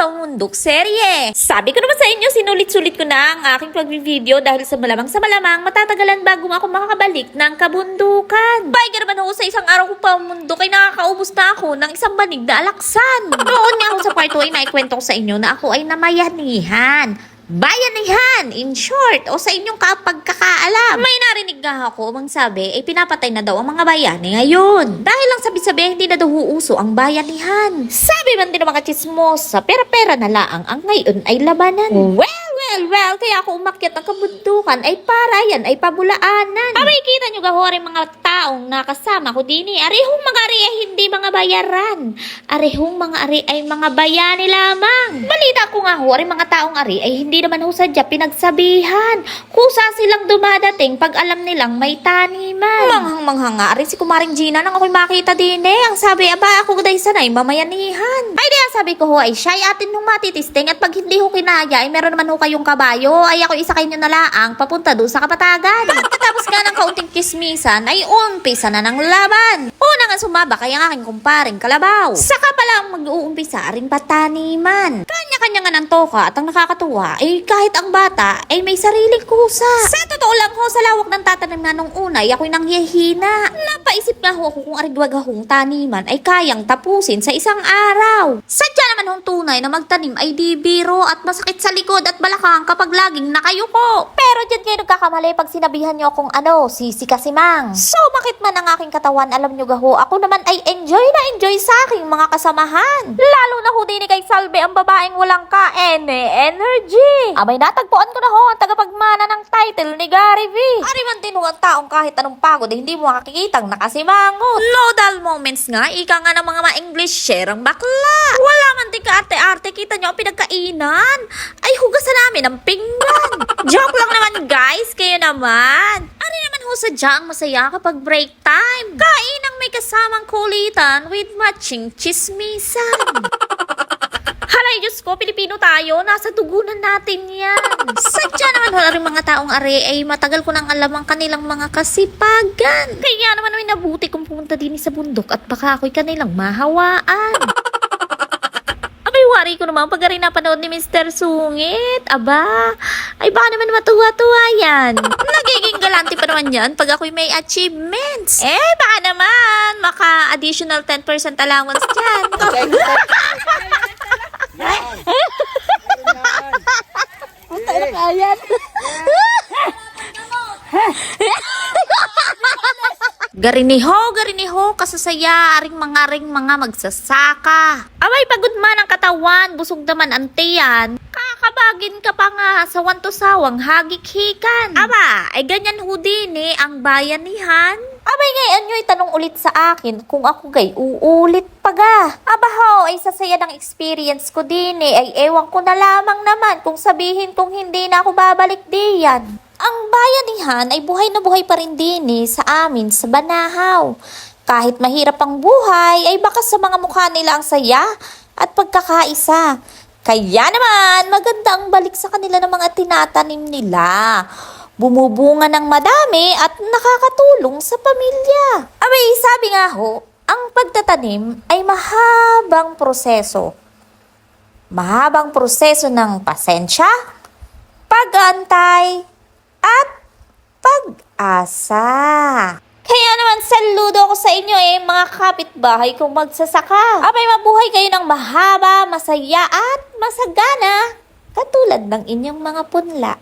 Pamundok serye. Sabi ko naman sa inyo, sinulit-sulit ko na ang aking pag-video dahil sa malamang matatagalan bago ako makakabalik ng kabundukan. Bayga naman ako sa isang araw kong pamundok ay nakakaubos na ako ng isang banig na alaksan. Noon nga ako sa part 2 ay naikwento ko sa inyo na ako ay namayanihan. Bayanihan, in short, o sa inyong kapagkakaalam. May narinig nga ako, mang sabi, ay pinapatay na daw ang mga bayani ngayon. Dahil lang sabi-sabi, hindi na daw uuso ang bayanihan. Sabi man din ng mga chismosa, pera-pera na laang ang ngayon ay labanan. Well, kaya ako umakyat ng kabundukan ay para yan ay pabulaanan. Makikita nyo gahori mga taong nakasama ko din eh. Arehong mga ari ay hindi mga bayaran. Arehong mga ari ay mga bayani lamang. Balita ko nga ho, mga taong ari ay hindi naman ho sadya pinagsabihan. Kusa silang dumadating pag alam nilang may taniman. Manghang nga ari si Kumaring Gina nang ako'y makita din eh. Ang sabi, aba ako day sanay mamayanihan. Ay di ang sabi ko ho ay siya'y atin nung matitisting at pag hindi ho kinaya ay meron naman ho kayong kabayo ay ako isakay nyo na laang papunta doon sa kapatagan. Pagkatapos nga ng kaunting kismisan ay umpisa na ng laban. Una nga sumaba kaya ang aking kumparing Kalabaw. Saka pala ang mag-uumpisa rin pataniman. Kanya-kanya nga ng toka at ang nakakatuwa ay kahit ang bata ay may sariling kusa. Sa totoo lang ho sa lawak ng tatanim nga nung una ay ako'y nanghihina. Napaisip nga ho ako kung arigwag akong taniman ay kayang tapusin sa isang araw. Sadya naman hong tunay na magtanim ay di biro at masakit sa likod at balakang kapag laging nakayuko. Pero dyan kayo nagkakamali pag sinabihan nyo akong sisi kasi mang. So bakit man ang aking katawan, alam nyo gaho, ako naman ay enjoy na enjoy sa aking mga kasamahan. Lalo na ho din kay Salve ang babaeng walang energy. Abay natagpuan ko na ho ang tagapagmana ng title ni Gary V. Ari man din ho ang taong kahit anong pagod hindi mo makikitang nakasimangot. Nodal moments nga, ika nga ng mga ma-English share ang bakla. Wala man din ka arte-arte, kita nyo ang pinagkainan. Ay hugasan namin ang pinggan. Joke lang naman guys, kayo naman. Ari naman ho sadyang masaya kapag break time. Kain ang may kasamang kulitan with matching chismisan. Halay Diyos ko, Pilipino tayo, nasa tugunan natin yan. Sadya naman wala rin mga taong ari ay matagal ko nang alam ang kanilang mga kasipagan. Kaya naman may nabuti kung pumunta din sa bundok at baka ako'y kanilang mahawaan. Abay, wari ko naman pag rin napanood ni Mr. Sungit. Aba, ay baka naman matuwa-tuwa yan. Nagiging galante pa naman yan pag ako'y may achievements. Baka naman, maka-additional 10% allowance dyan. Punta na kayan. Gariniho, kasasaya, aring mga magsasaka. Abay, pagod man ang katawan, busog naman ang tiyan. Kakabagin ka pa nga sa sawang hagik-hikan. Aba, ay ganyan ho din ang bayanihan. Abay, ngayon nyo'y tanong ulit sa akin kung ako gay uulit pa ga. Aba ho, ay sasaya ng experience ko din ay ewan ko na lamang naman kung sabihin kung hindi na ako babalik diyan. Ang bayanihan ay buhay na buhay pa rin din sa amin sa Banahaw. Kahit mahirap ang buhay, ay baka sa mga mukha nila ang saya at pagkakaisa. Kaya naman, maganda ang balik sa kanila ng mga tinatanim nila. Bumubunga ng madami at nakakatulong sa pamilya. Abay, sabi nga ho, ang pagtatanim ay mahabang proseso. Mahabang proseso ng pasensya, pag-aantay, at pag-asa. Kaya naman saludo ako sa inyo mga kapitbahay kong magsasaka. Abay, mabuhay kayo ng mahaba, masaya at masagana katulad ng inyong mga punla.